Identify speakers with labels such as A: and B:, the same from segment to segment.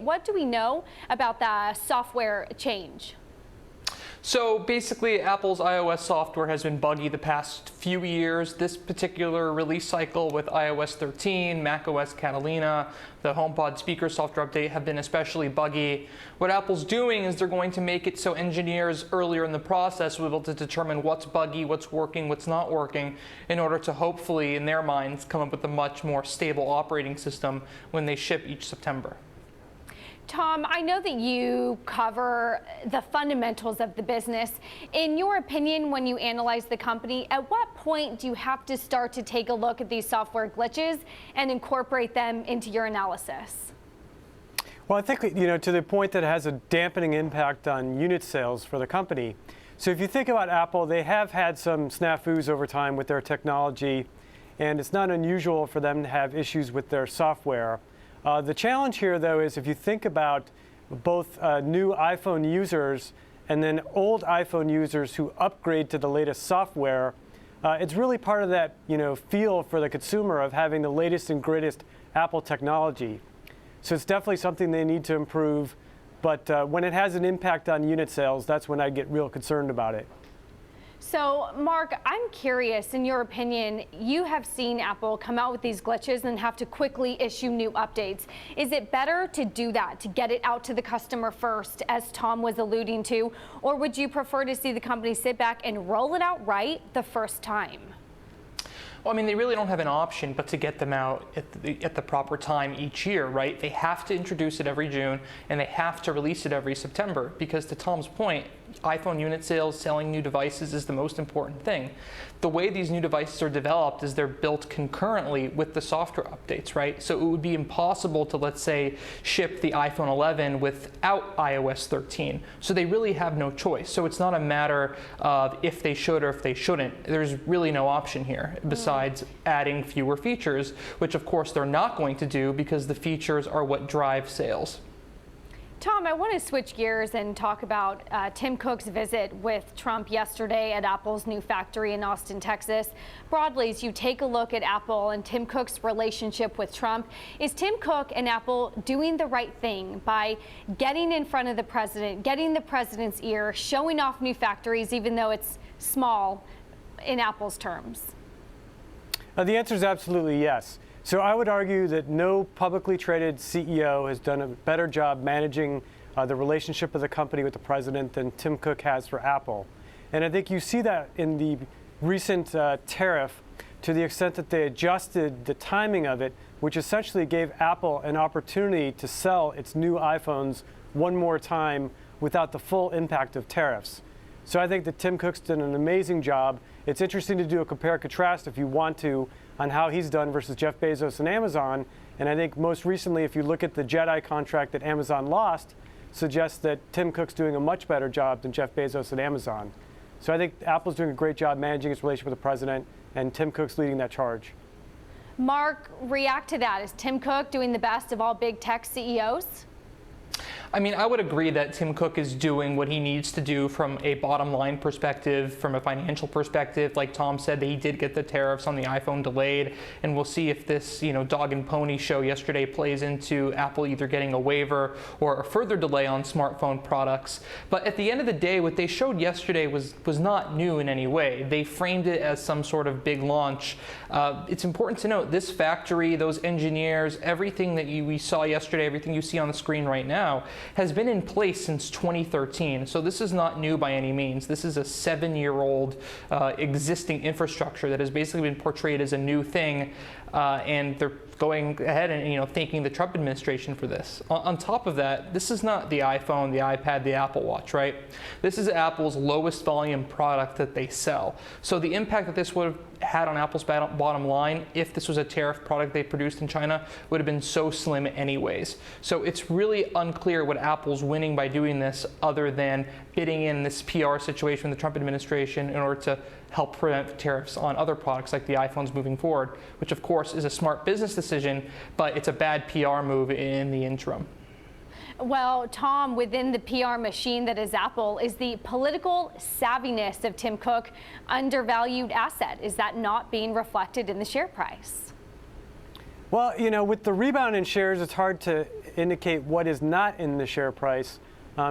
A: What do we know about the software change?
B: So basically, Apple's iOS software has been buggy the past few years. This particular release cycle with iOS 13, macOS Catalina, the HomePod speaker software update have been especially buggy. What Apple's doing is they're going to make it so engineers earlier in the process will be able to determine what's buggy, what's working, what's not working, in order to hopefully, in their minds, come up with a much more stable operating system when they ship each September.
A: Tom, I know that you cover the fundamentals of the business. In your opinion, when you analyze the company, at what point do you have to start to take a look at these software glitches and incorporate them into your analysis?
C: Well, I think, to the point that it has a dampening impact on unit sales for the company. So if you think about Apple, they have had some snafus over time with their technology, and it's not unusual for them to have issues with their software. The challenge here, though, is if you think about both new iPhone users and then old iPhone users who upgrade to the latest software, it's really part of that feel for the consumer of having the latest and greatest Apple technology. So it's definitely something they need to improve. But when it has an impact on unit sales, that's when I get real concerned about it.
A: So, Mark, I'm curious, in your opinion, you have seen Apple come out with these glitches and have to quickly issue new updates. Is it better to do that, to get it out to the customer first, as Tom was alluding to, or would you prefer to see the company sit back and roll it out right the first time?
B: Well, I mean, they really don't have an option but to get them out at the proper time each year, right? They have to introduce it every June, and they have to release it every September, because to Tom's point, iPhone unit sales, selling new devices is the most important thing. The way these new devices are developed is they're built concurrently with the software updates, right? So it would be impossible to, let's say, ship the iPhone 11 without iOS 13. So they really have no choice. So it's not a matter of if they should or if they shouldn't. There's really no option here besides adding fewer features, which of course they're not going to do because the features are what drive sales.
A: Tom, I want to switch gears and talk about Tim Cook's visit with Trump yesterday at Apple's new factory in Austin, Texas. Broadly, as you take a look at Apple and Tim Cook's relationship with Trump, is Tim Cook and Apple doing the right thing by getting in front of the president, getting the president's ear, showing off new factories, even though it's small in Apple's terms?
C: The answer is absolutely yes. So I would argue that no publicly traded CEO has done a better job managing the relationship of the company with the president than Tim Cook has for Apple. And I think you see that in the recent tariff, to the extent that they adjusted the timing of it, which essentially gave Apple an opportunity to sell its new iPhones one more time without the full impact of tariffs. So I think that Tim Cook's done an amazing job. It's interesting to do a compare and contrast, if you want to, on how he's done versus Jeff Bezos and Amazon. And I think most recently, if you look at the Jedi contract that Amazon lost, suggests that Tim Cook's doing a much better job than Jeff Bezos at Amazon. So I think Apple's doing a great job managing its relationship with the president, and Tim Cook's leading that charge.
A: Mark, react to that. Is Tim Cook doing the best of all big tech CEOs?
B: I mean, I would agree that Tim Cook is doing what he needs to do from a bottom line perspective, from a financial perspective. Like Tom said, that he did get the tariffs on the iPhone delayed, and we'll see if this, dog and pony show yesterday plays into Apple either getting a waiver or a further delay on smartphone products. But at the end of the day, what they showed yesterday was not new in any way. They framed it as some sort of big launch. It's important to note this factory, those engineers, everything that we saw yesterday, everything you see on the screen right now, has been in place since 2013. So this is not new by any means. This is a 7-year-old existing infrastructure that has basically been portrayed as a new thing, and they're going ahead and thanking the Trump administration for this. On top of that, this is not the iPhone, the iPad, the Apple Watch, right? This is Apple's lowest volume product that they sell. So the impact that this would have had on Apple's bottom line, if this was a tariff product they produced in China, would have been so slim anyways. So it's really unclear what Apple's winning by doing this, other than bidding in this PR situation with the Trump administration in order to help prevent tariffs on other products like the iPhones moving forward, which of course is a smart business decision, but it's a bad PR move in the interim.
A: Well, Tom, within the PR machine that is Apple, is the political savviness of Tim Cook undervalued asset? Is that not being reflected in the share price?
C: Well, with the rebound in shares, it's hard to indicate what is not in the share price.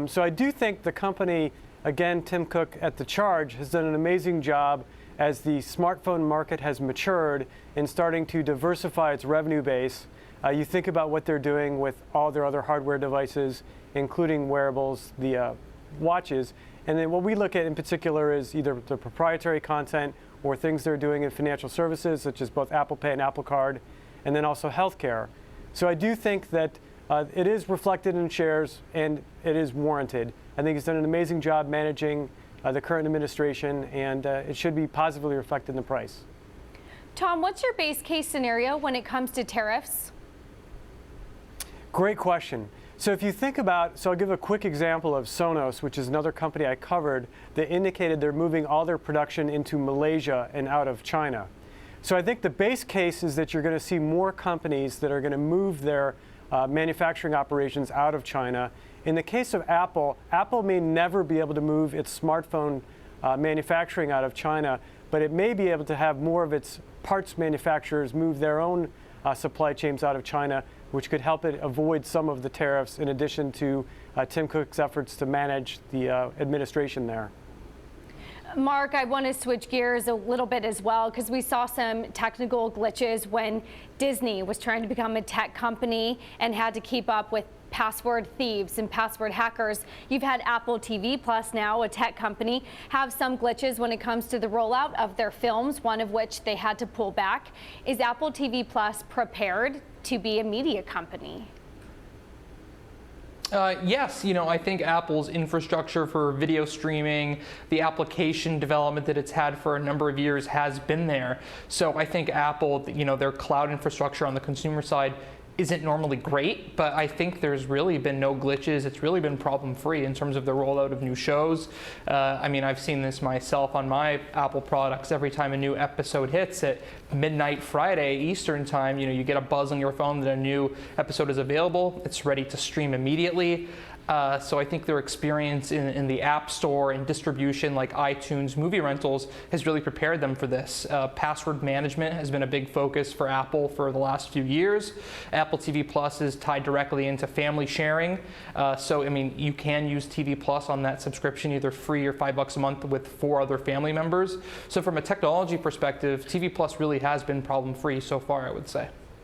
C: So I do think the company, again, Tim Cook at the charge, has done an amazing job as the smartphone market has matured in starting to diversify its revenue base. You think about what they're doing with all their other hardware devices, including wearables, the watches. And then what we look at in particular is either the proprietary content or things they're doing in financial services, such as both Apple Pay and Apple Card, and then also healthcare. So I do think that it is reflected in shares and it is warranted. I think he's done an amazing job managing the current administration, and it should be positively reflected in the price.
A: Tom, what's your base case scenario when it comes to tariffs?
C: Great question. So if you think about, so I'll give a quick example of Sonos, which is another company I covered that indicated they're moving all their production into Malaysia and out of China. So I think the base case is that you're going to see more companies that are going to move their manufacturing operations out of China. In the case of Apple, Apple may never be able to move its smartphone manufacturing out of China, but it may be able to have more of its parts manufacturers move their own supply chains out of China, which could help it avoid some of the tariffs, in addition to Tim Cook's efforts to manage the administration there.
A: Mark, I want to switch gears a little bit as well, because we saw some technical glitches when Disney was trying to become a tech company and had to keep up with password thieves and password hackers. You've had Apple TV Plus, now a tech company, have some glitches when it comes to the rollout of their films, one of which they had to pull back. Is Apple TV Plus prepared to be a media company?
B: Yes, I think Apple's infrastructure for video streaming, the application development that it's had for a number of years has been there. So I think Apple, their cloud infrastructure on the consumer side isn't normally great, but I think there's really been no glitches. It's really been problem-free in terms of the rollout of new shows. I've seen this myself on my Apple products. Every time a new episode hits at midnight Friday Eastern time, you get a buzz on your phone that a new episode is available. It's ready to stream immediately. So I think their experience in the App Store and distribution like iTunes movie rentals has really prepared them for this. Password management has been a big focus for Apple for the last few years. Apple TV Plus is tied directly into family sharing. You can use TV Plus on that subscription, either free or $5 a month with 4 other family members. So from a technology perspective, TV Plus really has been problem-free so far, I would say.